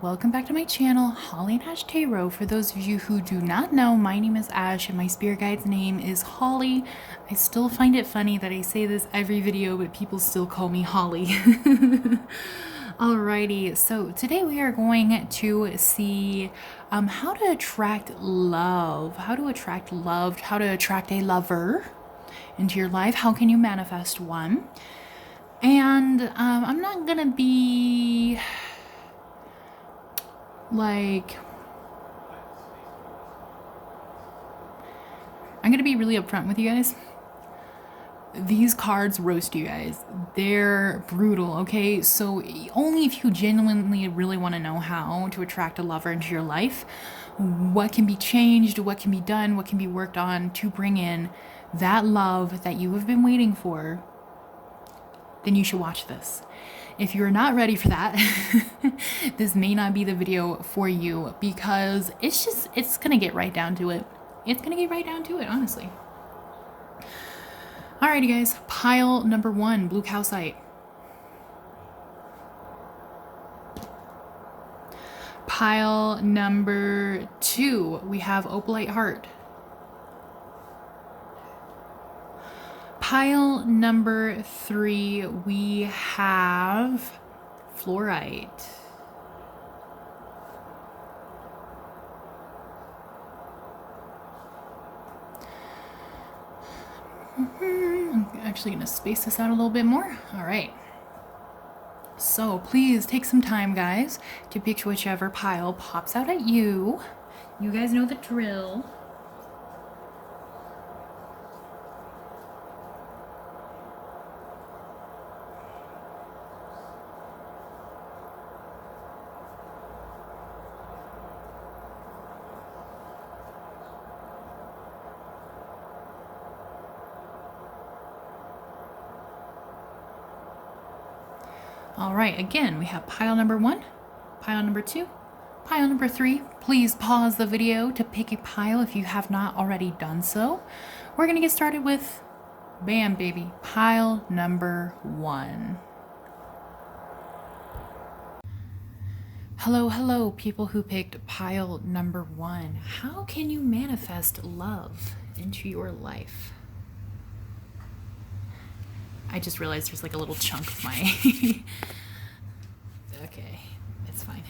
welcome back to my channel, hollyandashtarot. For those of you who do not know, my name is Ash and my spirit guide's name is Holly. I still find it funny that I say this every video, but people still call me Holly. Alrighty, so today we are going to see how to attract love, how to attract a lover into your life. How can you manifest one? And I'm not gonna be like, I'm gonna be really upfront with you guys. These cards roast you guys. They're brutal, okay? So only if you genuinely really want to know how to attract a lover into your life, what can be changed, what can be done, what can be worked on to bring in that love that you have been waiting for, then you should watch this. If you're not ready for that, this may not be the video for you, because it's gonna get right down to it. It's gonna get right down to it, honestly. Alrighty guys, pile number 1, blue calcite. Pile number 2, we have opalite heart. Pile number 3, we have fluorite. I'm actually going to space this out a little bit more. All right. So please take some time, guys, to pick whichever pile pops out at you. You guys know the drill. All right, again, we have pile number 1, pile number 2, pile number 3. Please pause the video to pick a pile if you have not already done so. We're gonna get started with, bam, baby, pile number 1. Hello, people who picked pile number 1. How can you manifest love into your life? I just realized there's like a little chunk of my... Okay, it's fine.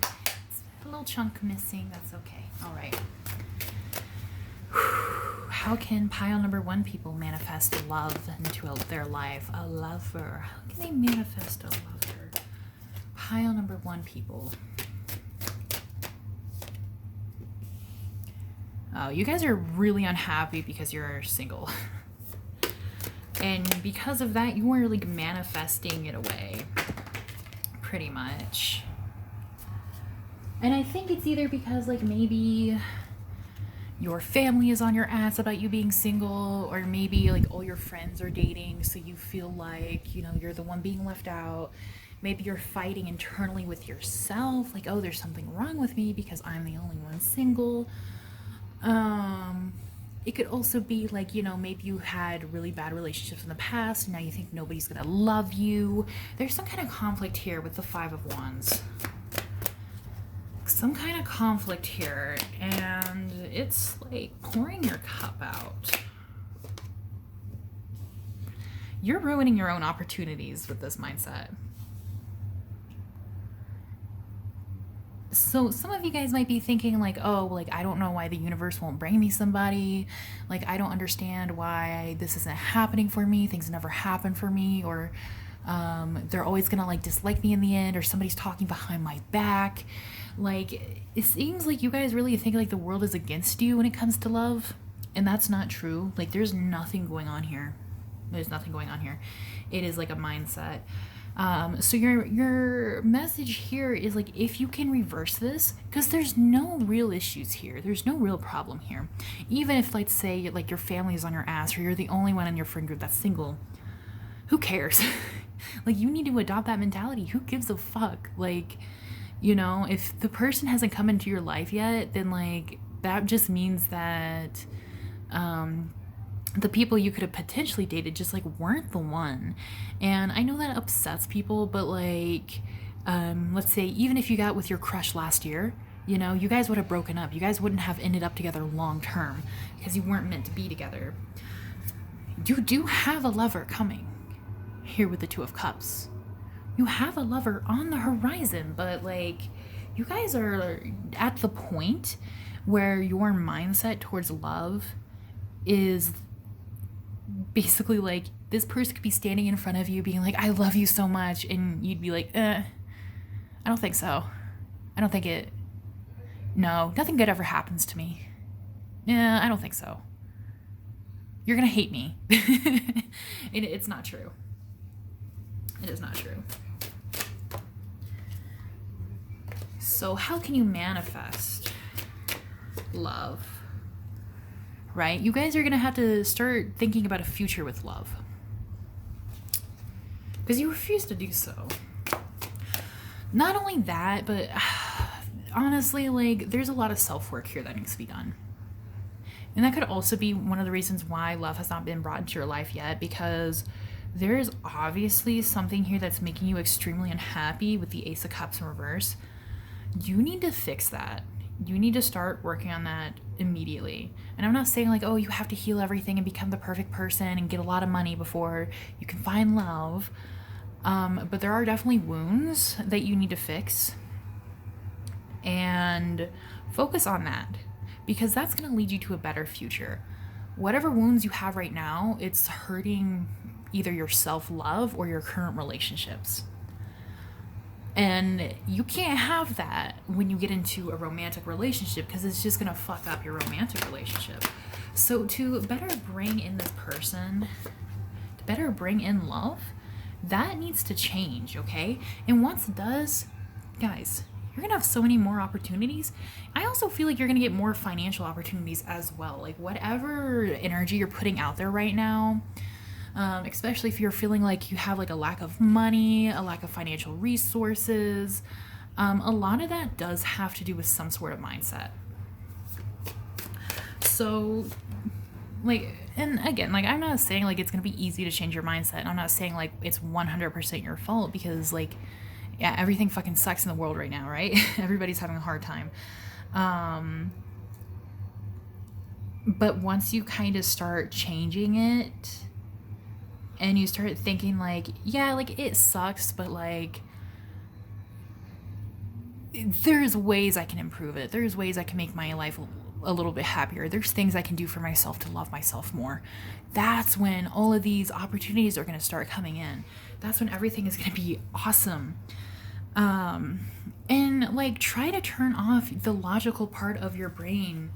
It's a little chunk missing, that's okay. All right. How can pile number 1 people manifest love into their life? A lover. How can they manifest a lover? Pile number 1 people. Oh, you guys are really unhappy because you're single. And because of that, you are like manifesting it away, pretty much. And I think it's either because like maybe your family is on your ass about you being single, or maybe like all your friends are dating, so you feel like, you know, you're the one being left out. Maybe you're fighting internally with yourself, like, oh, there's something wrong with me because I'm the only one single. It could also be like, you know, maybe you had really bad relationships in the past, and now you think nobody's gonna love you. There's some kind of conflict here with the 5 of Wands. Some kind of conflict here, and it's like pouring your cup out. You're ruining your own opportunities with this mindset. So some of you guys might be thinking like, oh, like, I don't know why the universe won't bring me somebody. Like, I don't understand why this isn't happening for me. Things never happen for me, or they're always gonna like dislike me in the end, or somebody's talking behind my back. Like, it seems like you guys really think like the world is against you when it comes to love, and that's not true. Like, there's nothing going on here. There's nothing going on here. It is like a mindset. So your message here is like, if you can reverse this, because there's no real issues here, there's no real problem here. Even if, let's say, like your family is on your ass, or you're the only one in your friend group that's single, who cares? Like, you need to adopt that mentality. Who gives a fuck? Like, you know, if the person hasn't come into your life yet, then like that just means that the people you could have potentially dated just like weren't the one. And I know that upsets people, but like, Let's say even if you got with your crush last year, you know, you guys would have broken up. You guys wouldn't have ended up together long term because you weren't meant to be together. You do have a lover coming here with the Two of Cups. You have a lover on the horizon, but like, you guys are at the point where your mindset towards love is basically like, this person could be standing in front of you being like, I love you so much, and you'd be like, I don't think so. I don't think it. No, nothing good ever happens to me. Yeah, I don't think so. You're gonna hate me. It's not true. It is not true. So how can you manifest love? Right? You guys are gonna have to start thinking about a future with love, because you refuse to do so. Not only that, but honestly, like, there's a lot of self-work here that needs to be done. And that could also be one of the reasons why love has not been brought into your life yet, because there's obviously something here that's making you extremely unhappy with the Ace of Cups in reverse. You need to fix that. You need to start working on that immediately. And I'm not saying like, oh, you have to heal everything and become the perfect person and get a lot of money before you can find love. But there are definitely wounds that you need to fix. And focus on that, because that's going to lead you to a better future. Whatever wounds you have right now, it's hurting either your self-love or your current relationships. And you can't have that when you get into a romantic relationship, because it's just going to fuck up your romantic relationship. So to better bring in this person, to better bring in love, that needs to change, okay? And once it does, guys, you're going to have so many more opportunities. I also feel like you're going to get more financial opportunities as well. Like, whatever energy you're putting out there right now, especially if you're feeling like you have like a lack of money, a lack of financial resources, a lot of that does have to do with some sort of mindset. So, like, and again, like, I'm not saying like it's going to be easy to change your mindset. I'm not saying like it's 100% your fault, because like, yeah, everything fucking sucks in the world right now, right? Everybody's having a hard time. But once you kind of start changing it, and you start thinking like, yeah, like, it sucks, but like, there's ways I can improve it. There's ways I can make my life a little bit happier. There's things I can do for myself to love myself more. That's when all of these opportunities are going to start coming in. That's when everything is going to be awesome. And like, try to turn off the logical part of your brain.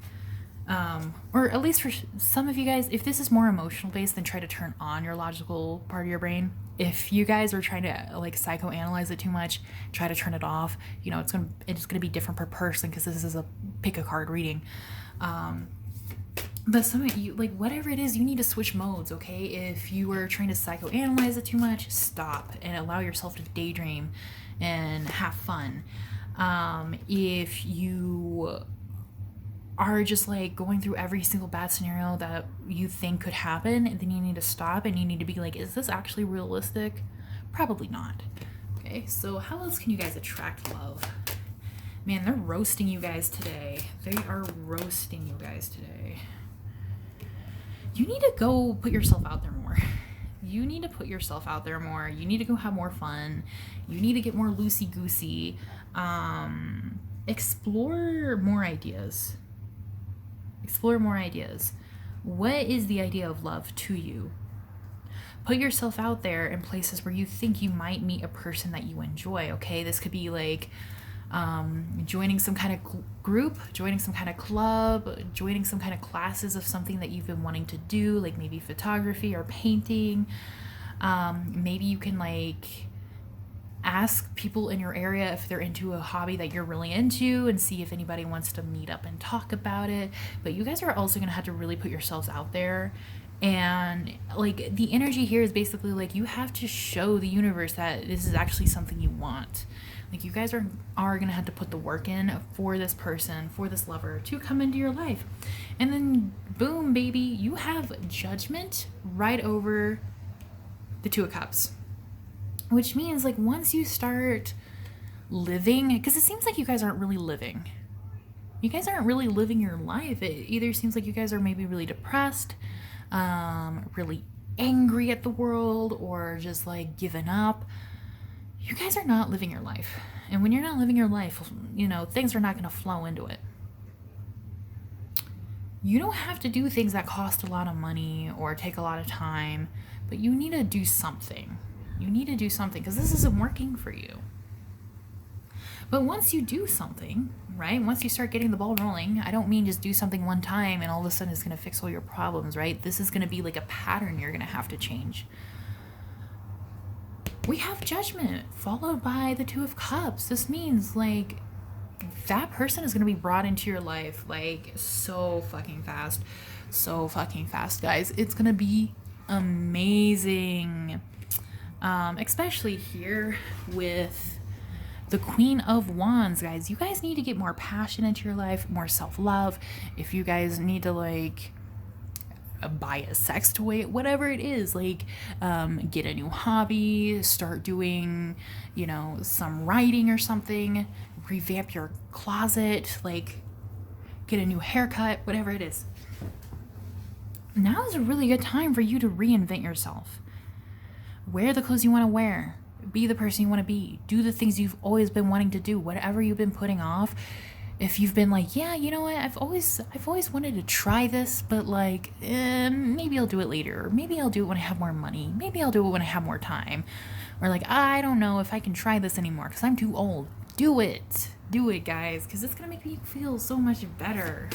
Or at least for some of you guys, if this is more emotional based, then try to turn on your logical part of your brain. If you guys are trying to like psychoanalyze it too much, try to turn it off. You know, it's gonna be different per person, because this is a pick a card reading. But some of you, like, whatever it is, you need to switch modes, okay? If you are trying to psychoanalyze it too much, stop and allow yourself to daydream and have fun. If you are just like going through every single bad scenario that you think could happen, and then you need to stop and you need to be like, is this actually realistic? Probably not. Okay, so how else can you guys attract love? Man, they're roasting you guys today. They are roasting you guys today. You need to go put yourself out there more. You need to put yourself out there more. You need to go have more fun. You need to get more loosey-goosey. Explore more ideas. Explore more ideas. What is the idea of love to you? Put yourself out there in places where you think you might meet a person that you enjoy, okay? This could be like joining some kind of group, joining some kind of club, joining some kind of classes of something that you've been wanting to do, like maybe photography or painting. Maybe you can like ask people in your area if they're into a hobby that you're really into, and see if anybody wants to meet up and talk about it. But you guys are also going to have to really put yourselves out there. And like, the energy here is basically like, you have to show the universe that this is actually something you want. Like, you guys are going to have to put the work in for this person, for this lover to come into your life. And then boom, baby, you have Judgment right over the Two of Cups. Which means like, once you start living, because it seems like you guys aren't really living. You guys aren't really living your life. It either seems like you guys are maybe really depressed, really angry at the world, or just like given up. You guys are not living your life. And when you're not living your life, you know, things are not going to flow into it. You don't have to do things that cost a lot of money or take a lot of time, but you need to do something. You need to do something because this isn't working for you. But once you do something, right? Once you start getting the ball rolling, I don't mean just do something one time and all of a sudden it's going to fix all your problems, right? This is going to be like a pattern you're going to have to change. We have Judgment followed by the Two of Cups. This means like that person is going to be brought into your life like so fucking fast. So fucking fast, guys. It's going to be amazing. Especially here with the Queen of Wands, guys. You guys need to get more passion into your life, more self-love. If you guys need to like buy a sex toy, whatever it is, like get a new hobby, start doing, you know, some writing or something, revamp your closet, like get a new haircut, whatever it is. Now is a really good time for you to reinvent yourself. Wear the clothes you want to wear. Be the person you want to be. Do the things you've always been wanting to do. Whatever you've been putting off. If you've been like, yeah, you know what? I've always wanted to try this, but like, maybe I'll do it later. Or maybe I'll do it when I have more money. Maybe I'll do it when I have more time. Or like, I don't know if I can try this anymore because I'm too old. Do it. Do it, guys. Because it's going to make you feel so much better.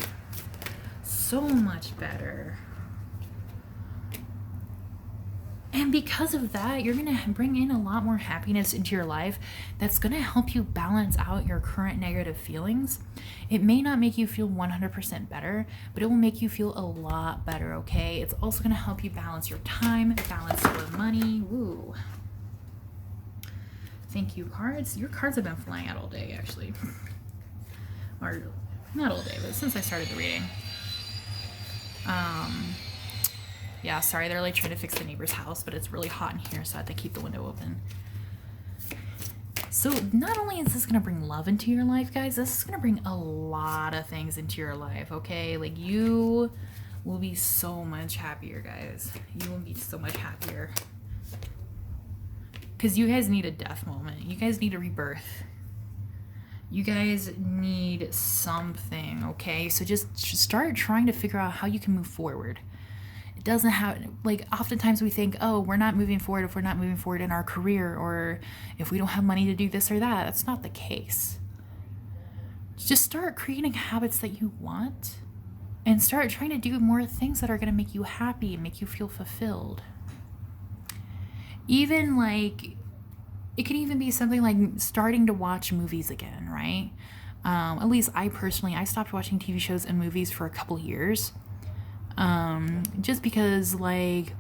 So much better. And because of that, you're going to bring in a lot more happiness into your life that's going to help you balance out your current negative feelings. It may not make you feel 100% better, but it will make you feel a lot better, okay? It's also going to help you balance your time, balance your money. Woo. Thank you, cards. Your cards have been flying out all day, actually. Or not all day, but since I started the reading. Yeah, sorry, they're like trying to fix the neighbor's house, but it's really hot in here, so I have to keep the window open. So not only is this going to bring love into your life, guys, this is going to bring a lot of things into your life, okay? Like, you will be so much happier, guys. You will be so much happier. Because you guys need a death moment. You guys need a rebirth. You guys need something, okay? So just start trying to figure out how you can move forward. Doesn't have, like, oftentimes we think, oh, we're not moving forward if we're not moving forward in our career, or if we don't have money to do this or that. That's not the case. Just start creating habits that you want and start trying to do more things that are going to make you happy, make you feel fulfilled. Even like, it can even be something like starting to watch movies again, right? At least I stopped watching TV shows and movies for a couple years. Just because, like,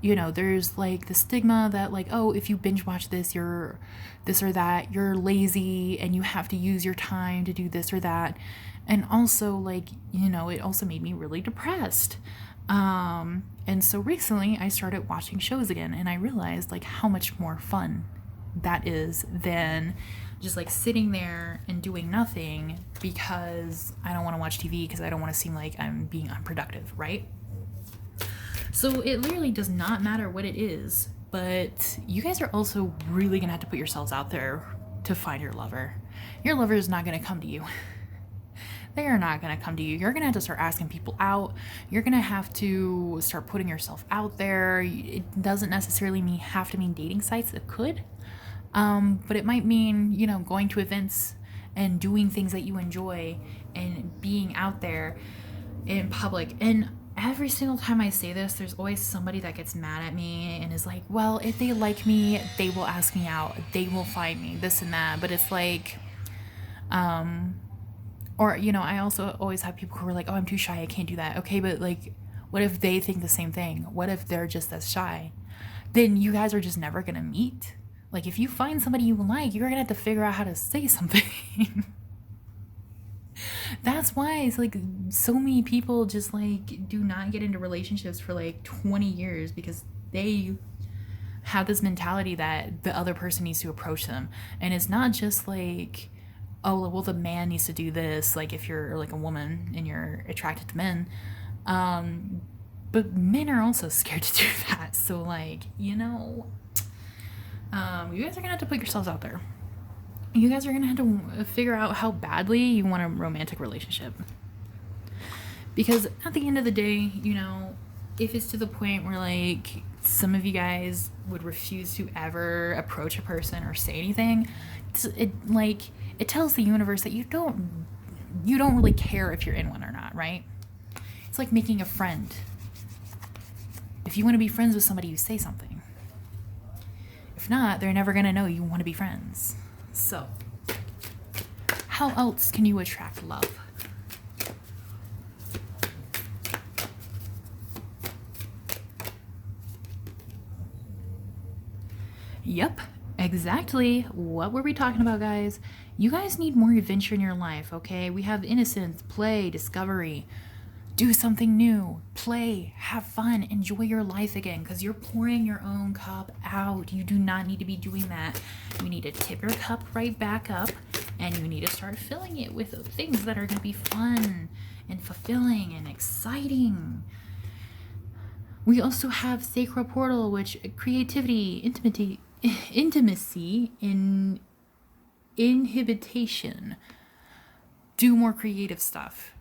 you know, there's like the stigma that like, oh, if you binge watch this, you're this or that, you're lazy and you have to use your time to do this or that. And also, like, you know, it also made me really depressed. And so recently I started watching shows again, and I realized like how much more fun that is than just like sitting there and doing nothing because I don't want to watch TV because I don't want to seem like I'm being unproductive, right? So it literally does not matter what it is, but you guys are also really gonna have to put yourselves out there to find your lover. Your lover is not gonna come to you. They are not gonna come to you. You're gonna have to start asking people out. You're gonna have to start putting yourself out there. It doesn't necessarily have to mean dating sites. It could. But it might mean, you know, going to events and doing things that you enjoy and being out there in public. And every single time I say this, there's always somebody that gets mad at me and is like, well, if they like me, they will ask me out. They will find me, this and that. But it's like, or, you know, I also always have people who are like, oh, I'm too shy, I can't do that. Okay, but like, what if they think the same thing? What if they're just as shy? Then you guys are just never gonna meet. Like, if you find somebody you like, you're gonna have to figure out how to say something. That's why it's like so many people just like do not get into relationships for like 20 years because they have this mentality that the other person needs to approach them. And it's not just like, oh, well, the man needs to do this, like if you're like a woman and you're attracted to men. But men are also scared to do that. So like, you know, you guys are gonna have to put yourselves out there. You guys are gonna have to figure out how badly you want a romantic relationship. Because at the end of the day, you know, if it's to the point where like some of you guys would refuse to ever approach a person or say anything, it tells the universe that you don't really care if you're in one or not, right? It's like making a friend. If you want to be friends with somebody, you say something. If not, they're never gonna know you want to be friends. So, how else can you attract love? Yep, exactly. What were we talking about, guys? You guys need more adventure in your life, okay? We have innocence, play, discovery. Do something new, play, have fun, enjoy your life again, because you're pouring your own cup out. You do not need to be doing that. You need to tip your cup right back up, and you need to start filling it with things that are going to be fun and fulfilling and exciting. We also have Sacral Portal, which creativity, intimacy, inhibition. Do more creative stuff.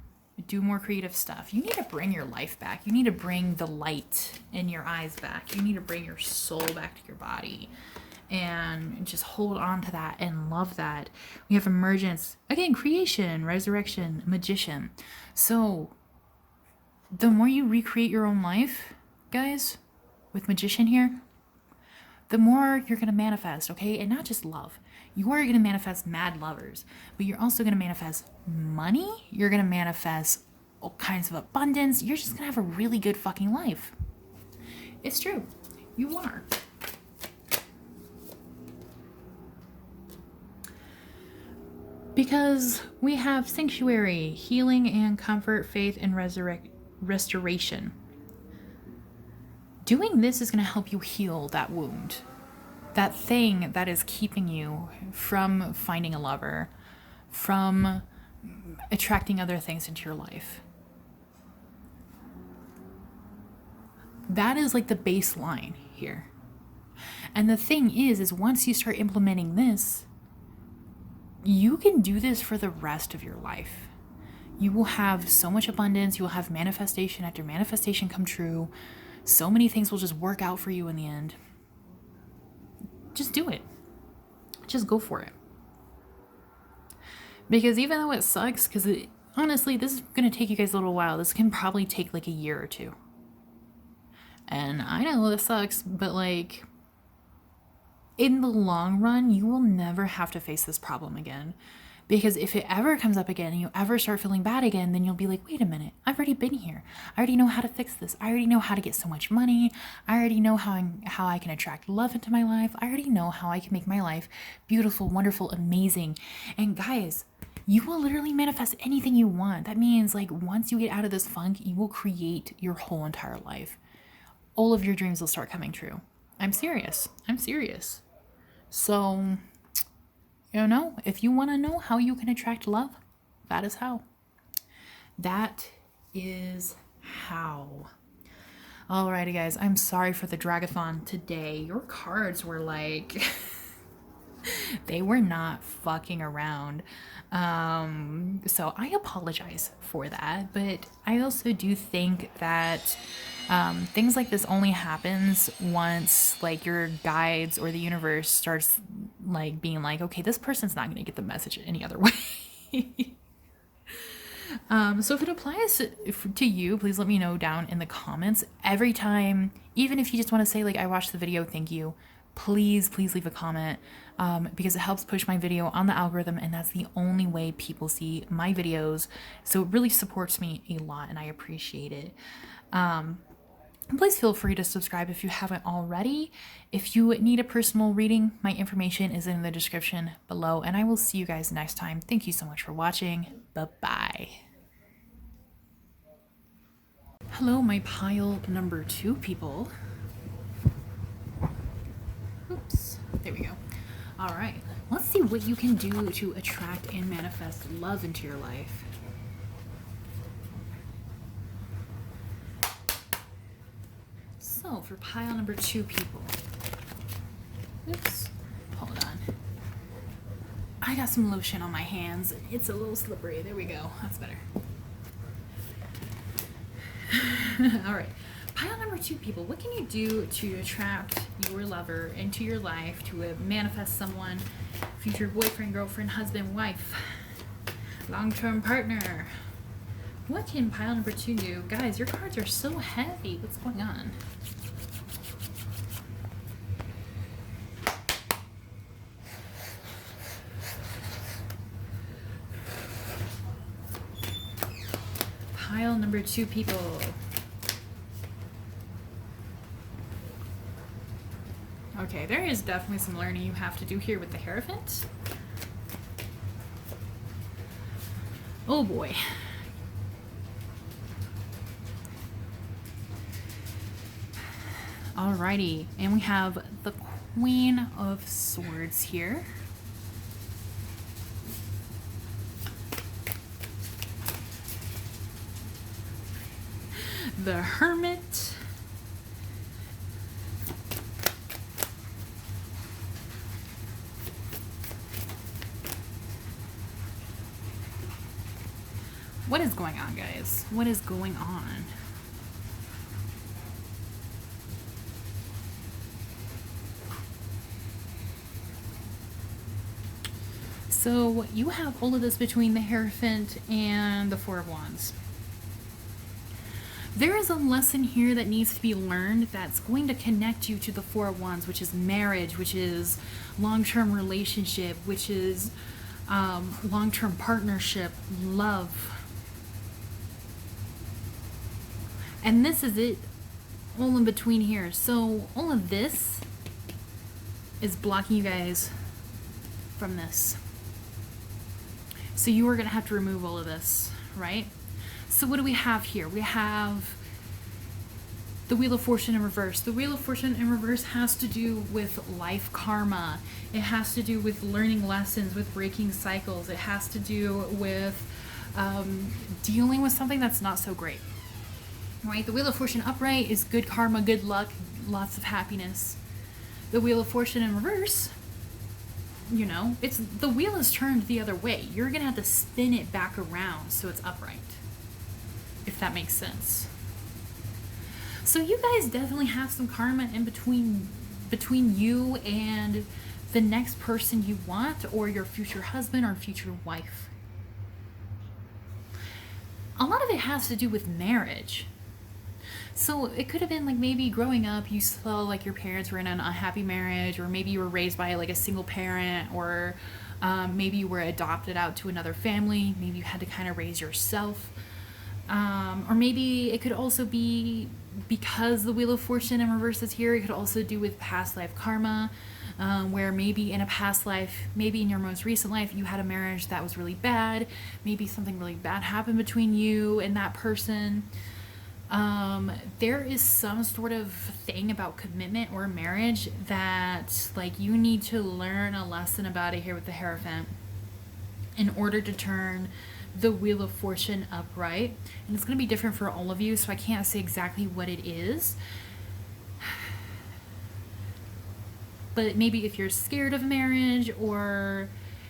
Do more creative stuff. You need to bring your life back. You need to bring the light in your eyes back. You need to bring your soul back to your body and just hold on to that and love that. We have emergence, again, creation, resurrection, magician. So the more you recreate your own life, guys, with magician here, the more you're going to manifest, okay? And not just love. You are going to manifest mad lovers, but you're also going to manifest money. You're going to manifest all kinds of abundance. You're just going to have a really good fucking life. It's true. You are. Because we have sanctuary, healing and comfort, faith, and restoration. Doing this is going to help you heal that wound. That thing that is keeping you from finding a lover, from attracting other things into your life. That is like the baseline here. And the thing is once you start implementing this, you can do this for the rest of your life. You will have so much abundance. You will have manifestation after manifestation come true. So many things will just work out for you in the end. Just do it. Just go for it. Because even though it sucks, because honestly, this is going to take you guys a little while. This can probably take like a year or two. And I know this sucks, but like in the long run, you will never have to face this problem again. Because if it ever comes up again and you ever start feeling bad again, then you'll be like, wait a minute, I've already been here. I already know how to fix this. I already know how to get so much money. I already know how I can attract love into my life. I already know how I can make my life beautiful, wonderful, amazing. And guys, you will literally manifest anything you want. That means like once you get out of this funk, you will create your whole entire life. All of your dreams will start coming true. I'm serious. So, you know, if you want to know how you can attract love, that is how. That is how. Alrighty, guys. I'm sorry for the dragathon today. Your cards were like... they were not fucking around. So I apologize for that. But I also do think that things like this only happens once like your guides or the universe starts like being like, okay, this person's not going to get the message any other way. So if it applies to you, please let me know down in the comments. Every time, even if you just want to say like, I watched the video, thank you, please leave a comment, because it helps push my video on the algorithm, and that's the only way people see my videos. So it really supports me a lot, and I appreciate it. Please feel free to subscribe if you haven't already. If you need a personal reading, my information is in the description below, and I will see you guys next time. Thank you so much for watching. Bye-bye. Hello, my pile number 2 people. There we go. All right. Let's see what you can do to attract and manifest love into your life. So for pile number 2 people. Oops. Hold on. I got some lotion on my hands. It's a little slippery. There we go. That's better. All right. Pile number 2 people. What can you do to attract your lover into your life, to manifest someone, future boyfriend, girlfriend, husband, wife, long-term partner? What can pile number 2 do? Guys, your cards are so heavy. What's going on? Pile number 2 people. Okay, there is definitely some learning you have to do here with the Hierophant. Oh boy. Alrighty, and we have the Queen of Swords here. The Hermit. What is going on, guys? What is going on? So you have all of this between the Hierophant and the Four of Wands. There is a lesson here that needs to be learned that's going to connect you to the Four of Wands, which is marriage, which is long-term relationship, which is long-term partnership, love. And this is it, all in between here. So all of this is blocking you guys from this. So you are going to have to remove all of this, right? So what do we have here? We have the Wheel of Fortune in reverse. The Wheel of Fortune in reverse has to do with life karma. It has to do with learning lessons, with breaking cycles. It has to do with dealing with something that's not so great. Right? The Wheel of Fortune upright is good karma, good luck, lots of happiness. The Wheel of Fortune in reverse, you know, it's the wheel is turned the other way. You're gonna have to spin it back around so it's upright, if that makes sense. So you guys definitely have some karma in between you and the next person you want, or your future husband or future wife. A lot of it has to do with marriage. So it could have been like maybe growing up you saw like your parents were in an unhappy marriage, or maybe you were raised by like a single parent, or maybe you were adopted out to another family. Maybe you had to kind of raise yourself. Or maybe it could also be because the Wheel of Fortune in reverse is here. It could also do with past life karma, where maybe in a past life, maybe in your most recent life, you had a marriage that was really bad. Maybe something really bad happened between you and that person. There is some sort of thing about commitment or marriage that like you need to learn a lesson about it here with the Hierophant in order to turn the Wheel of Fortune upright. And it's going to be different for all of you, so I can't say exactly what it is. But maybe if you're scared of marriage, or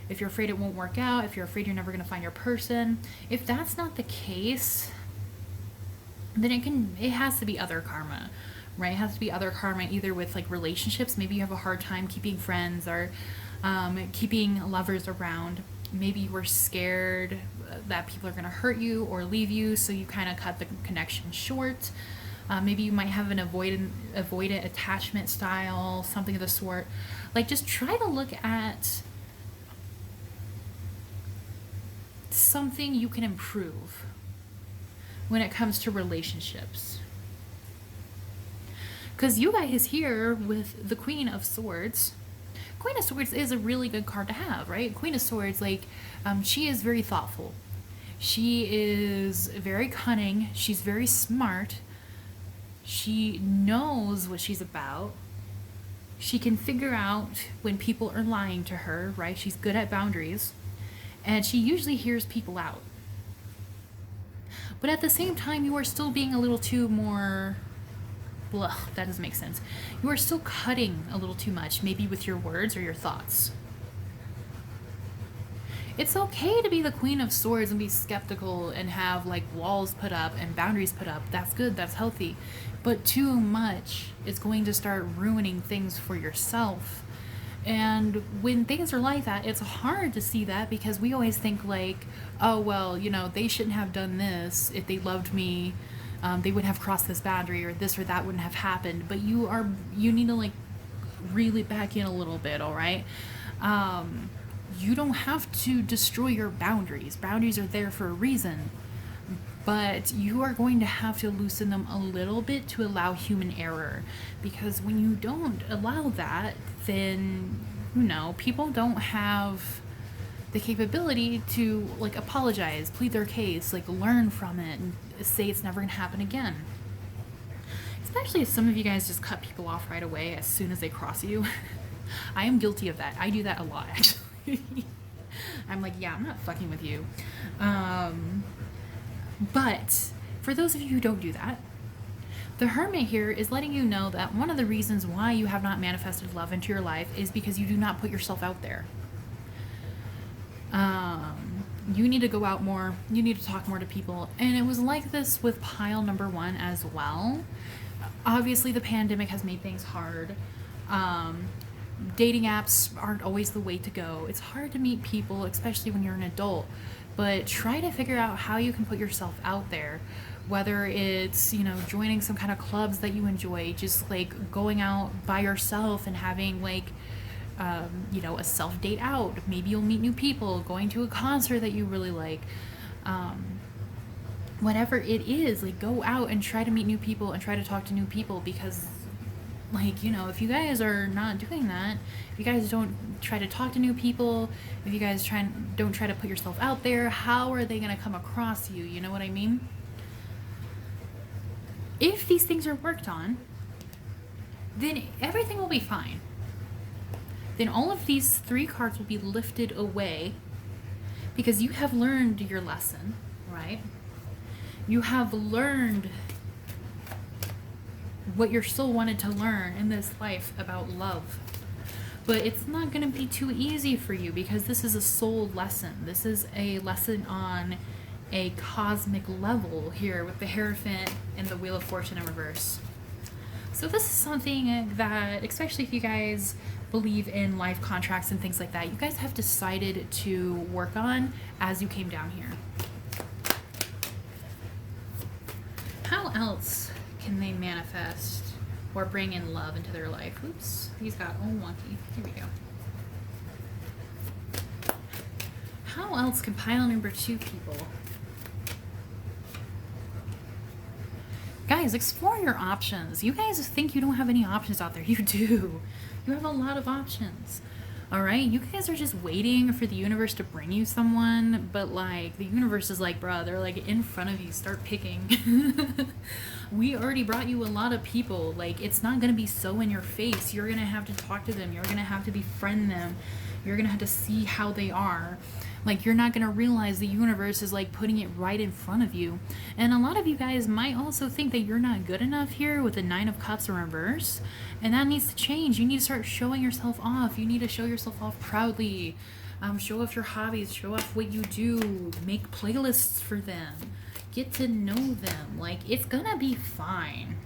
if you're afraid it won't work out, if you're afraid you're never going to find your person, if that's not the case, then it has to be other karma, right? It has to be other karma, either with like relationships. Maybe you have a hard time keeping friends or keeping lovers around. Maybe you were scared that people are going to hurt you or leave you, so you kind of cut the connection short. Maybe you might have an avoidant attachment style, something of the sort. Like, just try to look at something you can improve when it comes to relationships. Because you guys here with the Queen of Swords. Queen of Swords is a really good card to have, right? Queen of Swords, like, she is very thoughtful. She is very cunning. She's very smart. She knows what she's about. She can figure out when people are lying to her, right? She's good at boundaries, and she usually hears people out. But at the same time, you are still being a little too more, blah, that doesn't make sense. You are still cutting a little too much, maybe with your words or your thoughts. It's okay to be the Queen of Swords and be skeptical and have like walls put up and boundaries put up. That's good, that's healthy. But too much is going to start ruining things for yourself. And when things are like that, it's hard to see that because we always think like, oh, well, you know, they shouldn't have done this. If they loved me, they wouldn't have crossed this boundary, or this or that wouldn't have happened. But you need to like reel it back in a little bit, all right? You don't have to destroy your boundaries. Boundaries are there for a reason. But you are going to have to loosen them a little bit to allow human error. Because when you don't allow that, then, you know, people don't have the capability to, like, apologize, plead their case, like, learn from it, and say it's never going to happen again. Especially if some of you guys just cut people off right away as soon as they cross you. I am guilty of that. I do that a lot, actually. I'm like, yeah, I'm not fucking with you. But for those of you who don't do that, the Hermit here is letting you know that one of the reasons why you have not manifested love into your life is because you do not put yourself out there. You need to go out more. You need to talk more to people. And it was like this with pile number 1 as well. Obviously, the pandemic has made things hard. Dating apps aren't always the way to go. It's hard to meet people, especially when you're an adult. But try to figure out how you can put yourself out there. Whether it's, you know, joining some kind of clubs that you enjoy, just like going out by yourself and having like, you know, a self-date out. Maybe you'll meet new people, going to a concert that you really like. Whatever it is, like go out and try to meet new people and try to talk to new people because, like, you know, if you guys are not doing that, if you guys don't try to talk to new people, if you guys don't try to put yourself out there, how are they going to come across you? You know what I mean? If these things are worked on, then everything will be fine. Then all of these 3 cards will be lifted away because you have learned your lesson, right? You have learned what your soul wanted to learn in this life about love. But it's not going to be too easy for you because this is a soul lesson. This is a lesson on a cosmic level here with the Hierophant and the Wheel of Fortune in reverse. So this is something that, especially if you guys believe in life contracts and things like that, you guys have decided to work on as you came down here. How else can they manifest or bring in love into their life? Oops, he's got wonky. Here we go. How else can pile number 2 people? Guys, explore your options. You guys think you don't have any options out there. You do. You have a lot of options. Alright? You guys are just waiting for the universe to bring you someone, but like, the universe is like, bruh, they're like in front of you. Start picking. We already brought you a lot of people. Like, it's not going to be so in your face. You're going to have to talk to them. You're going to have to befriend them. You're going to have to see how they are. Like, you're not going to realize the universe is like putting it right in front of you. And a lot of you guys might also think that you're not good enough here with the 9 of Cups in reverse. And that needs to change. You need to start showing yourself off. You need to show yourself off proudly. Show off your hobbies. Show off what you do. Make playlists for them. Get to know them. Like, it's going to be fine.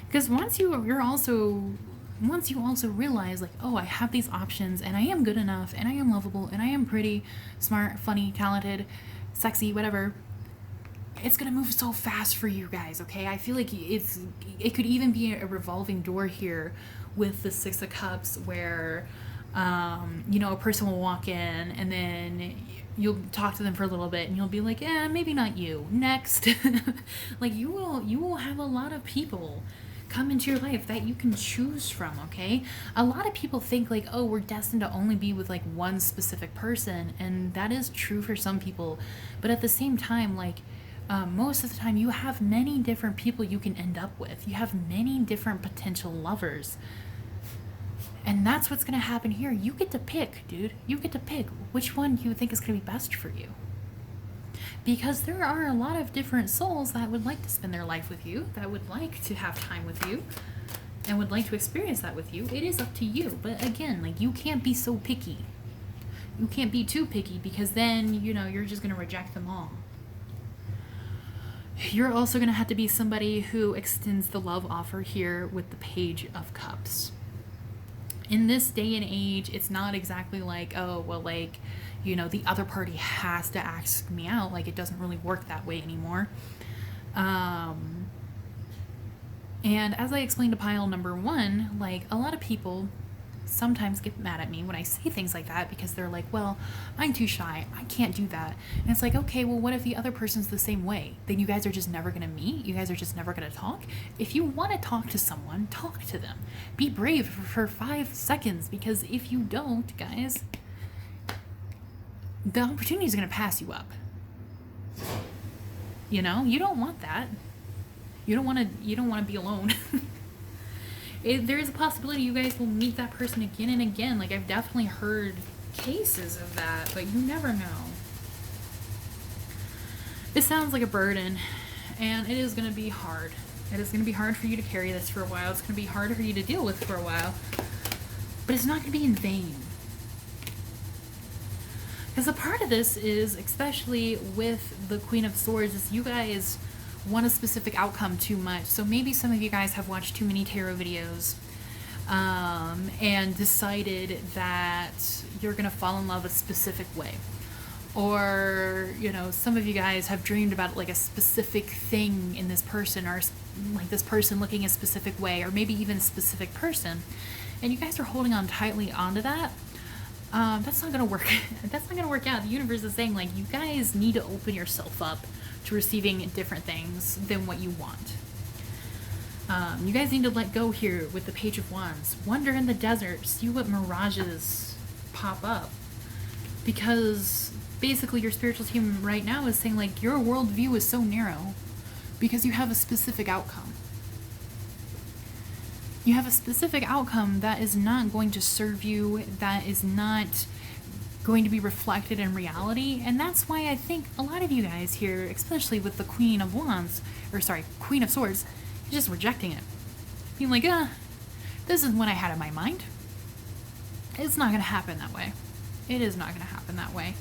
Because once you also realize, like, oh, I have these options, and I am good enough, and I am lovable, and I am pretty, smart, funny, talented, sexy, whatever, it's gonna move so fast for you guys, okay? I feel like it could even be a revolving door here with the 6 of Cups where, you know, a person will walk in, and then you'll talk to them for a little bit, and you'll be like, maybe not you. Next. Like, you will have a lot of people come into your life that you can choose from, okay? A lot of people think like, oh, we're destined to only be with like one specific person, and that is true for some people, but at the same time, like, most of the time you have many different people you can end up with. You have many different potential lovers. And that's what's going to happen here. You get to pick, dude. You get to pick which one you think is going to be best for you. Because there are a lot of different souls that would like to spend their life with you, that would like to have time with you, and would like to experience that with you. It is up to you. But again, like, you can't be so picky. You can't be too picky, because then, you know, you're just going to reject them all. You're also going to have to be somebody who extends the love offer here with the Page of Cups. In this day and age, it's not exactly like, oh, well, like, you know, the other party has to ask me out. Like, it doesn't really work that way anymore. And as I explained to pile number 1, like, a lot of people sometimes get mad at me when I say things like that, because they're like, well, I'm too shy, I can't do that. And it's like, okay, well, what if the other person's the same way? Then you guys are just never gonna meet, you guys are just never gonna talk. If you want to talk to someone, talk to them. Be brave for 5 seconds, because if you don't, guys, the opportunity is gonna pass you up. You know, you don't want that. You don't want to be alone. There is a possibility you guys will meet that person again and again. Like, I've definitely heard cases of that, but you never know. This sounds like a burden, and it is going to be hard. It is going to be hard for you to carry this for a while. It's going to be hard for you to deal with for a while, but it's not going to be in vain. Because a part of this is, especially with the Queen of Swords, is you guys want a specific outcome too much. So maybe some of you guys have watched too many tarot videos and decided that you're going to fall in love a specific way. Or, you know, some of you guys have dreamed about like a specific thing in this person, or like this person looking a specific way, or maybe even a specific person. And you guys are holding on tightly onto that. That's not going to work. That's not going to work out. The universe is saying, like, you guys need to open yourself up to receiving different things than what you want. You guys need to let go here with the Page of Wands. Wander in the desert, see what mirages pop up. Because basically your spiritual team right now is saying, like, your worldview is so narrow because you have a specific outcome. You have a specific outcome that is not going to serve you, that is not going to be reflected in reality. And that's why I think a lot of you guys here, especially with the Queen of Swords, is just rejecting it. Being like, this is what I had in my mind. It's not going to happen that way. It is not going to happen that way.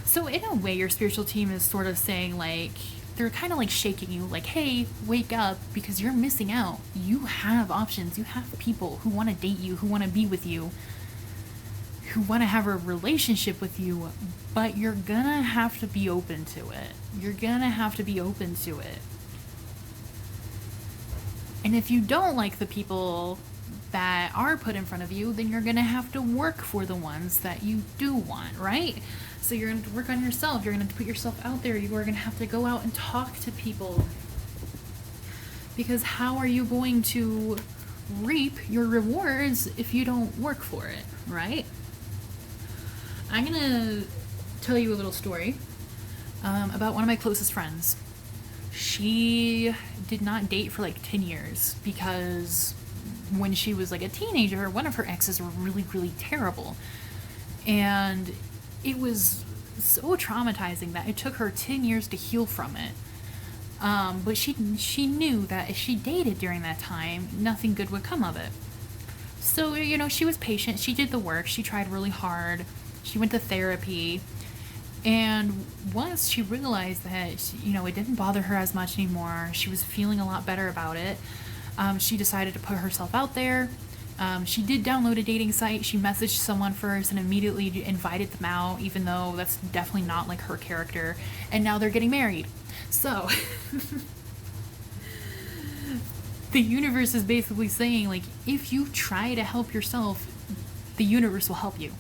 So in a way, your spiritual team is sort of saying, like, they're kind of like shaking you, like, hey, wake up, because you're missing out. You have options. You have people who want to date you, who want to be with you, who want to have a relationship with you, but you're gonna have to be open to it. You're gonna have to be open to it. And if you don't like the people that are put in front of you, then you're gonna have to work for the ones that you do want, right? So you're gonna work on yourself. You're gonna put yourself out there. You are gonna have to go out and talk to people. Because how are you going to reap your rewards if you don't work for it, right? I'm going to tell you a little story about one of my closest friends. She did not date for like 10 years because when she was like a teenager, one of her exes were really, really terrible. And it was so traumatizing that it took her 10 years to heal from it. But she knew that if she dated during that time, nothing good would come of it. So, you know, she was patient. She did the work. She tried really hard. She went to therapy, and once she realized that, you know, it didn't bother her as much anymore, she was feeling a lot better about it, she decided to put herself out there. She did download a dating site. She messaged someone first and immediately invited them out, even though that's definitely not like her character, and now they're getting married. So the universe is basically saying, like, if you try to help yourself, the universe will help you.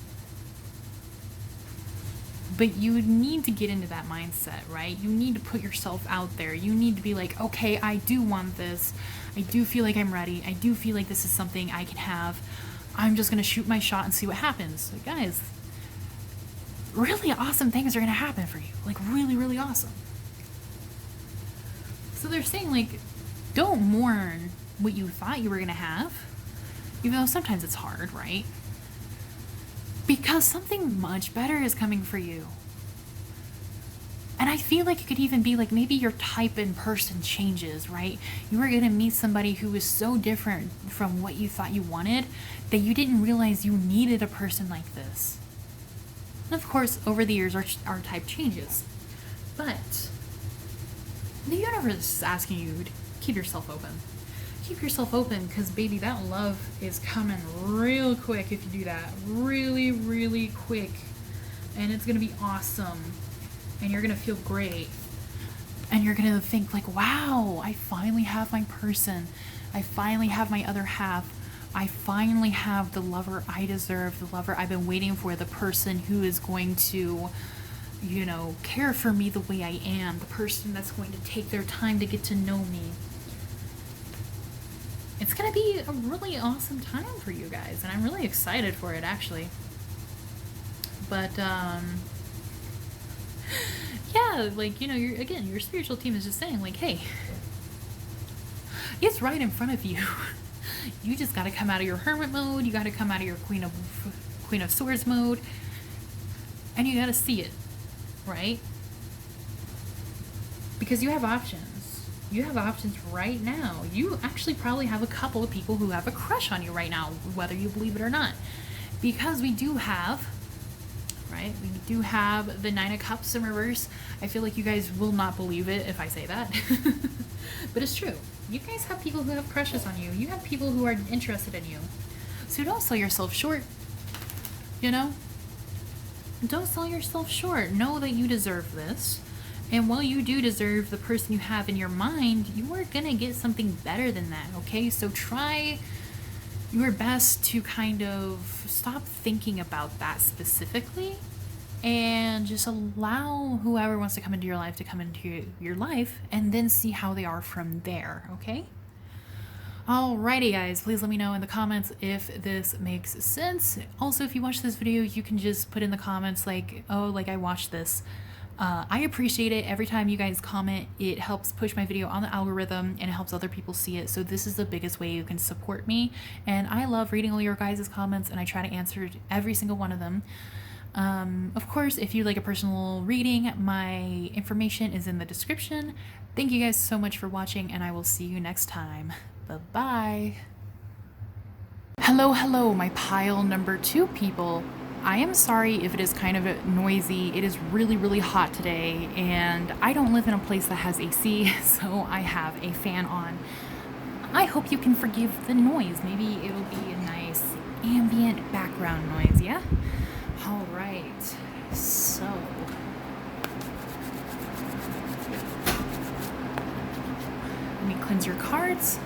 But you need to get into that mindset, right? You need to put yourself out there. You need to be like, okay, I do want this. I do feel like I'm ready. I do feel like this is something I can have. I'm just going to shoot my shot and see what happens. Like, guys, really awesome things are going to happen for you. Like, really, really awesome. So they're saying, like, don't mourn what you thought you were going to have. even though sometimes it's hard, right? Because something much better is coming for you. And I feel like it could even be like maybe your type in person changes, right? You are going to meet somebody who is so different from what you thought you wanted that you didn't realize you needed a person like this. And of course, over the years, our type changes. But the universe is asking you to keep yourself open. Keep yourself open, because baby, that love is coming real quick if you do that. Really, really quick. And it's going to be awesome. And you're going to feel great. And you're going to think like, wow, I finally have my person. I finally have my other half. I finally have the lover I deserve, the lover I've been waiting for, the person who is going to, you know, care for me the way I am, the person that's going to take their time to get to know me. It's going to be a really awesome time for you guys, and I'm really excited for it, actually. But, yeah, like, you know, your spiritual team is just saying, like, hey, it's right in front of you. You just got to come out of your hermit mode. You got to come out of your Queen of Swords mode, and you got to see it, right? Because you have options. You have options right now. You actually probably have a couple of people who have a crush on you right now, whether you believe it or not. Because we do have, right? We do have the 9 of Cups in reverse. I feel like you guys will not believe it if I say that. But it's true. You guys have people who have crushes on you. You have people who are interested in you. So don't sell yourself short, you know? Don't sell yourself short. Know that you deserve this. And while you do deserve the person you have in your mind, you are going to get something better than that, okay? So try your best to kind of stop thinking about that specifically and just allow whoever wants to come into your life to come into your life, and then see how they are from there, okay? Alrighty guys, please let me know in the comments if this makes sense. Also, if you watch this video, you can just put in the comments like, oh, like I watched this. I appreciate it. Every time you guys comment, it helps push my video on the algorithm and it helps other people see it. So this is the biggest way you can support me. And I love reading all your guys' comments, and I try to answer every single one of them. Of course, if you'd like a personal reading, my information is in the description. Thank you guys so much for watching, and I will see you next time. Bye-bye. Hello, my pile number 2 people. I am sorry if it is kind of noisy. It is really, really hot today, and I don't live in a place that has AC, so I have a fan on. I hope you can forgive the noise. Maybe it'll be a nice ambient background noise, yeah? All right, so let me cleanse your cards.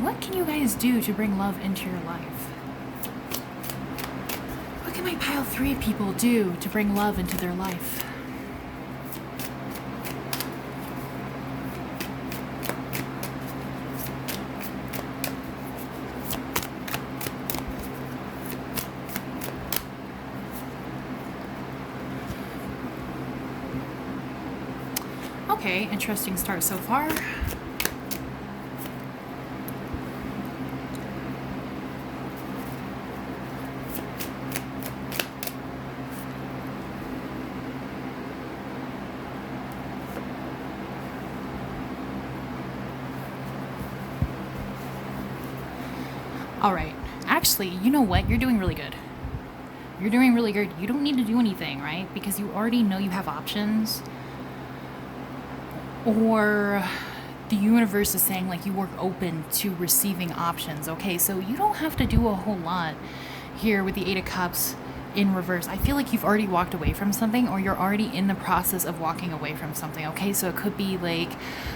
What can you guys do to bring love into your life? What can my pile 3 people do to bring love into their life? Okay, interesting start so far. All right, actually, you know what? You're doing really good. You're doing really good. You don't need to do anything, right? Because you already know you have options. Or the universe is saying like you are open to receiving options, okay? So you don't have to do a whole lot here with the 8 of Cups in reverse. I feel like you've already walked away from something, or you're already in the process of walking away from something, okay? So it could be like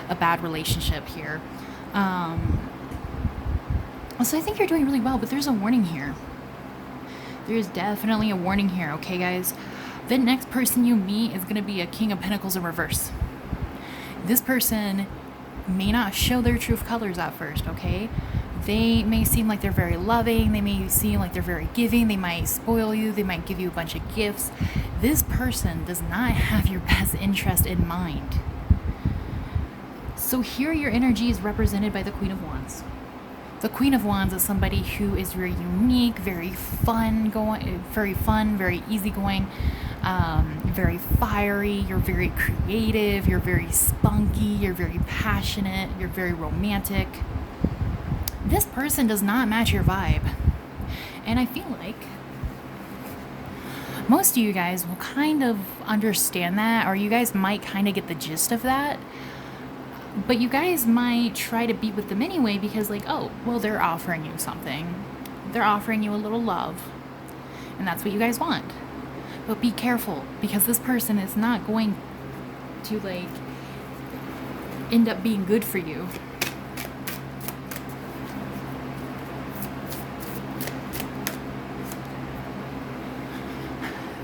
a bad relationship here. So I think you're doing really well, but there's a warning here. There is definitely a warning here, okay, guys? The next person you meet is going to be a King of Pentacles in reverse. This person may not show their true colors at first, okay? They may seem like they're very loving. They may seem like they're very giving. They might spoil you. They might give you a bunch of gifts. This person does not have your best interest in mind. So here your energy is represented by the Queen of Wands. The Queen of Wands is somebody who is very unique, very fun, very easygoing, very fiery. You're very creative. You're very spunky. You're very passionate. You're very romantic. This person does not match your vibe. And I feel like most of you guys will kind of understand that, or you guys might kind of get the gist of that. But you guys might try to be with them anyway because, like, oh, well, they're offering you something. They're offering you a little love. And that's what you guys want. But be careful, because this person is not going to, like, end up being good for you.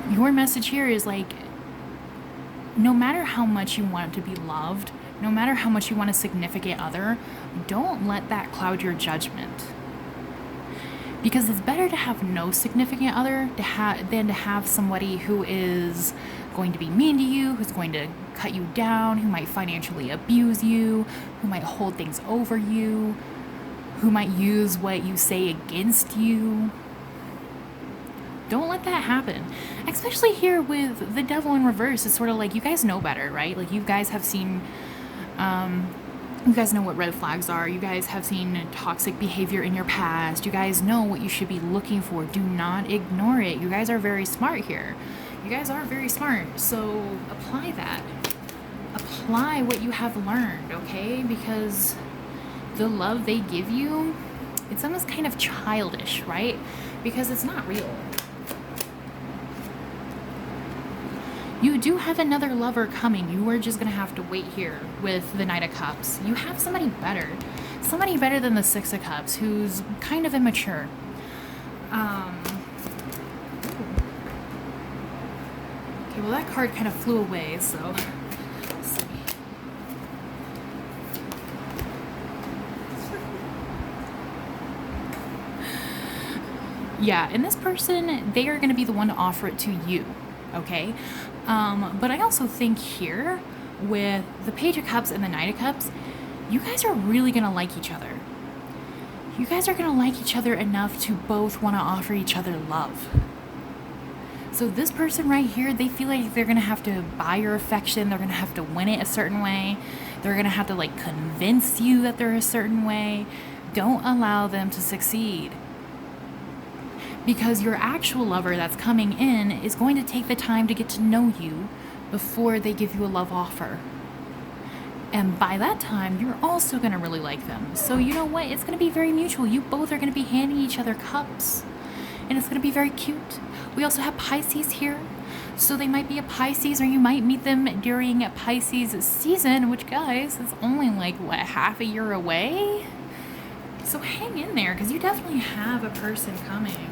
Your message here is, like, no matter how much you want to be loved, no matter how much you want a significant other, don't let that cloud your judgment. Because it's better to have no significant other than to have somebody who is going to be mean to you, who's going to cut you down, who might financially abuse you, who might hold things over you, who might use what you say against you. Don't let that happen. Especially here with the devil in reverse. It's sort of like you guys know better, right? Like you guys have seen... you guys know what red flags are. You guys have seen toxic behavior in your past. You guys know what you should be looking for. Do not ignore it. You guys are very smart here. You guys are very smart. So apply that. Apply what you have learned, okay? Because the love they give you, it's almost kind of childish, right? Because it's not real. You do have another lover coming. You are just going to have to wait here with the Knight of Cups. You have somebody better. Somebody better than the Six of Cups, who's kind of immature. Okay, well that card kind of flew away, so... Let's see. Yeah, and this person, they are going to be the one to offer it to you. Okay, but I also think here with the Page of Cups and the Knight of Cups, you guys are really gonna like each other. You guys are gonna like each other enough to both want to offer each other love. So this person right here, they feel like they're gonna have to buy your affection. They're gonna have to win it a certain way. They're gonna have to like convince you that they're a certain way. Don't allow them to succeed. Because your actual lover that's coming in is going to take the time to get to know you before they give you a love offer. And by that time, you're also going to really like them. So you know what? It's going to be very mutual. You both are going to be handing each other cups. And it's going to be very cute. We also have Pisces here. So they might be a Pisces, or you might meet them during Pisces season, which, guys, is only like, what, half a year away? So hang in there, because you definitely have a person coming.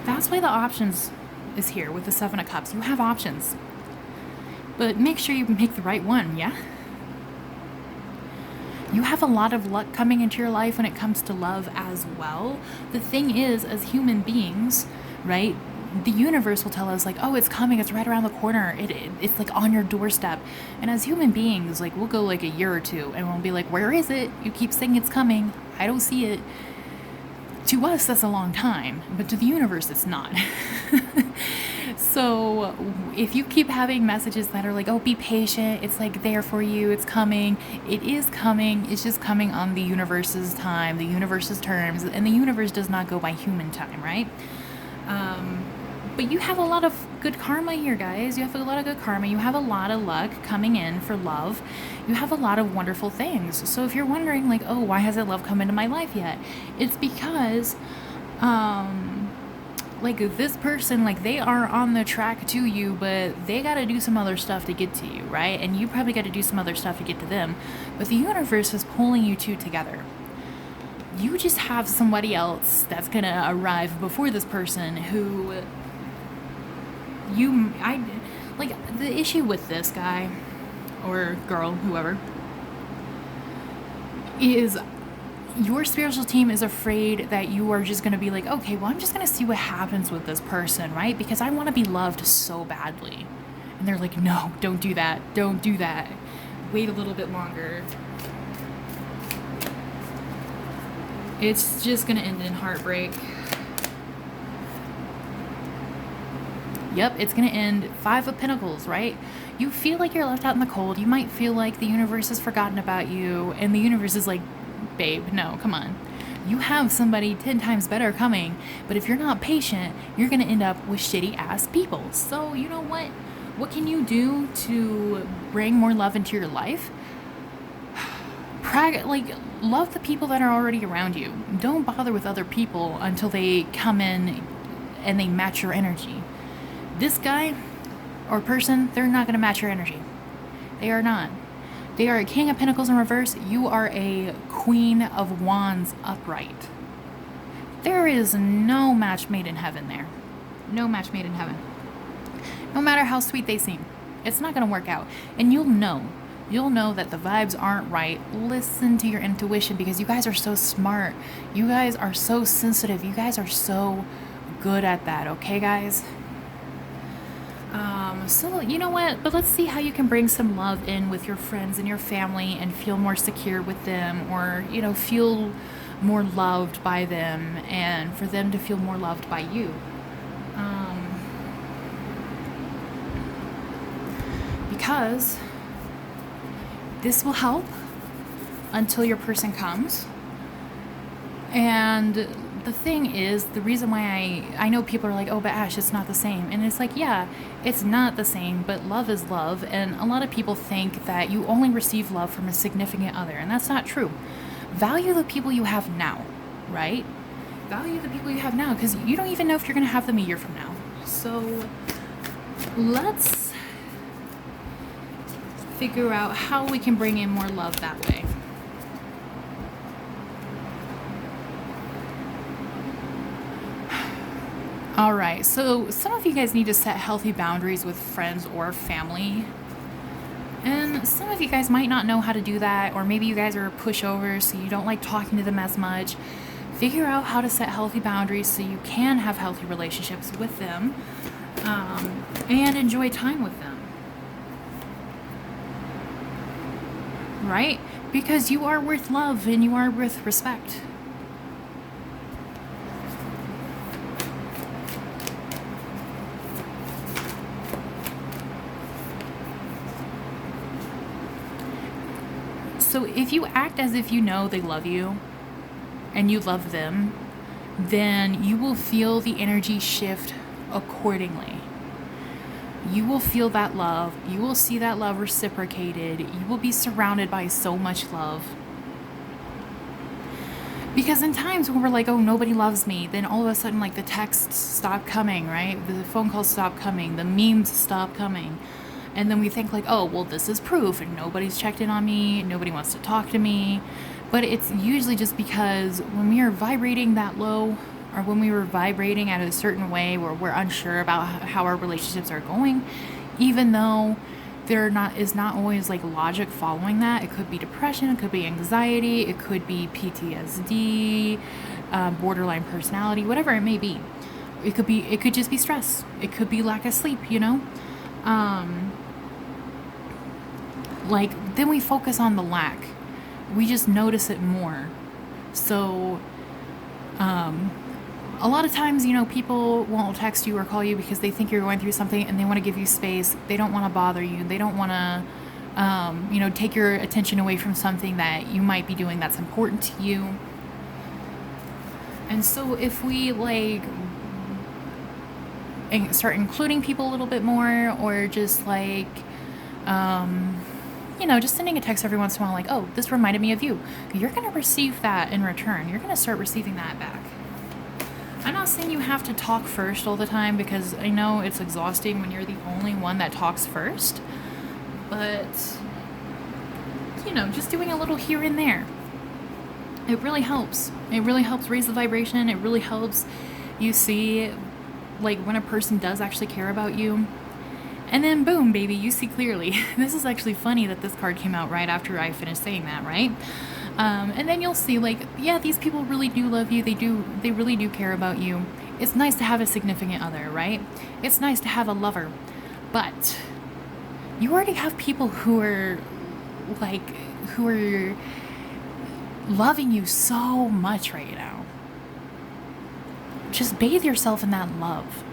That's why the options is here with the Seven of Cups. You have options. But make sure you make the right one, yeah? You have a lot of luck coming into your life when it comes to love as well. The thing is, as human beings, right, the universe will tell us, like, oh, it's coming, it's right around the corner, it's like on your doorstep. And as human beings, like, we'll go like a year or two and we'll be like, where is it? You keep saying it's coming. I don't see it. To us, that's a long time, but to the universe, it's not. So if you keep having messages that are like, oh, be patient, it's like there for you, it's coming, it is coming, it's just coming on the universe's time, the universe's terms, and the universe does not go by human time, right? But you have a lot of good karma here, guys. You have a lot of good karma. You have a lot of luck coming in for love. You have a lot of wonderful things. So if you're wondering, like, oh, why hasn't love come into my life yet? It's because, like, this person, like, they are on the track to you, but they got to do some other stuff to get to you, right? And you probably got to do some other stuff to get to them. But the universe is pulling you two together. You just have somebody else that's going to arrive before this person who... like, the issue with this guy or girl, whoever, is your spiritual team is afraid that you are just going to be like, okay, well, I'm just going to see what happens with this person, right? Because I want to be loved so badly. And they're like, no, don't do that. Don't do that. Wait a little bit longer. It's just going to end in heartbreak. Yep, it's going to end 5 of Pentacles, right? You feel like you're left out in the cold. You might feel like the universe has forgotten about you. And the universe is like, babe, no, come on. You have somebody 10 times better coming. But if you're not patient, you're going to end up with shitty ass people. So you know what? What can you do to bring more love into your life? Love the people that are already around you. Don't bother with other people until they come in and they match your energy. This guy or person, they're not going to match your energy. They are not. They are a King of Pentacles in reverse. You are a Queen of Wands upright. There is no match made in heaven there. No match made in heaven. No matter how sweet they seem, it's not going to work out. And you'll know that the vibes aren't right. Listen to your intuition, because you guys are so smart. You guys are so sensitive. You guys are so good at that. Okay, guys? So you know what? But let's see how you can bring some love in with your friends and your family and feel more secure with them, or, you know, feel more loved by them, and for them to feel more loved by you. Because this will help until your person comes. And the thing is, the reason why I know people are like, oh, but Ash, it's not the same. And it's like, yeah, it's not the same, but love is love. And a lot of people think that you only receive love from a significant other, and that's not true. Value the people you have now, right? Value the people you have now, because you don't even know if you're going to have them a year from now. So let's figure out how we can bring in more love that way. All right, so some of you guys need to set healthy boundaries with friends or family. And some of you guys might not know how to do that, or maybe you guys are pushovers, so you don't like talking to them as much. Figure out how to set healthy boundaries so you can have healthy relationships with them, and enjoy time with them. Right? Because you are worth love and you are worth respect. So if you act as if you know they love you and you love them, then you will feel the energy shift accordingly. You will feel that love. You will see that love reciprocated. You will be surrounded by so much love. Because in times when we're like, oh, nobody loves me, then all of a sudden, like, the texts stop coming, right? The phone calls stop coming. The memes stop coming. And then we think like, oh, well, this is proof, and nobody's checked in on me, nobody wants to talk to me. But it's usually just because when we are vibrating that low, or when we were vibrating at a certain way where we're unsure about how our relationships are going, even though there is not always like logic following that. It could be depression, it could be anxiety, it could be PTSD, borderline personality, whatever it may be. It could just be stress. It could be lack of sleep, you know? Then we focus on the lack. We just notice it more. So, a lot of times, you know, people won't text you or call you because they think you're going through something and they want to give you space. They don't want to bother you. They don't want to, take your attention away from something that you might be doing that's important to you. And so if we start including people a little bit more, or just just sending a text every once in a while, like, oh, this reminded me of you. You're going to receive that in return. You're going to start receiving that back. I'm not saying you have to talk first all the time, because I know it's exhausting when you're the only one that talks first. But, just doing a little here and there. It really helps. It really helps raise the vibration. It really helps you see, when a person does actually care about you. And then boom, baby, you see clearly. This is actually funny that this card came out right after I finished saying that, right? And then you'll see, these people really do love you. They really do care about you. It's nice to have a significant other, right? It's nice to have a lover. But You already have people who are like, who are loving you so much right now. Just bathe yourself in that love.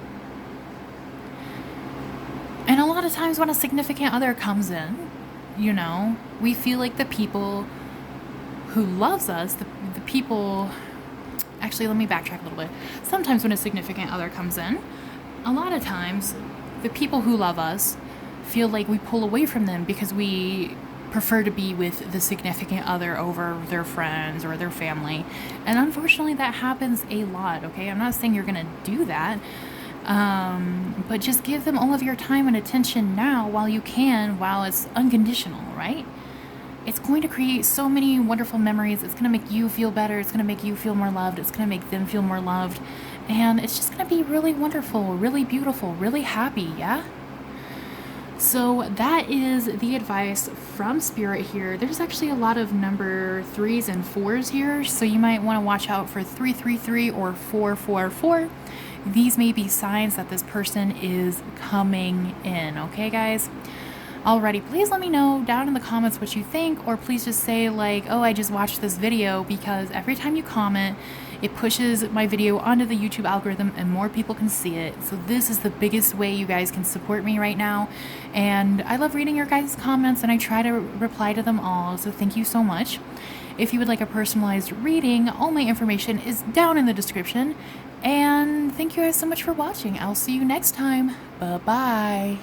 And a lot of times when a significant other comes in, you know, we feel like the people who loves us, the people, actually, let me backtrack a little bit. Sometimes when a significant other comes in, a lot of times the people who love us feel like we pull away from them because we prefer to be with the significant other over their friends or their family. And unfortunately, that happens a lot, okay? I'm not saying you're gonna do that, but just give them all of your time and attention now while you can, while it's unconditional, right? It's going to create so many wonderful memories. It's going to make you feel better. It's going to make you feel more loved. It's going to make them feel more loved. And it's just going to be really wonderful, really beautiful, really happy, yeah? So that is the advice from Spirit here. There's actually a lot of number 3s and 4s here, so you might want to watch out for 333 or 444. These may be signs that this person is coming in, okay, guys? Alrighty, please let me know down in the comments what you think, or please just say like, oh, I just watched this video, because every time you comment, it pushes my video onto the YouTube algorithm and more people can see it. So this is the biggest way you guys can support me right now. And I love reading your guys' comments and I try to reply to them all. So thank you so much. If you would like a personalized reading, all my information is down in the description. And thank you guys so much for watching. I'll see you next time. Bye-bye.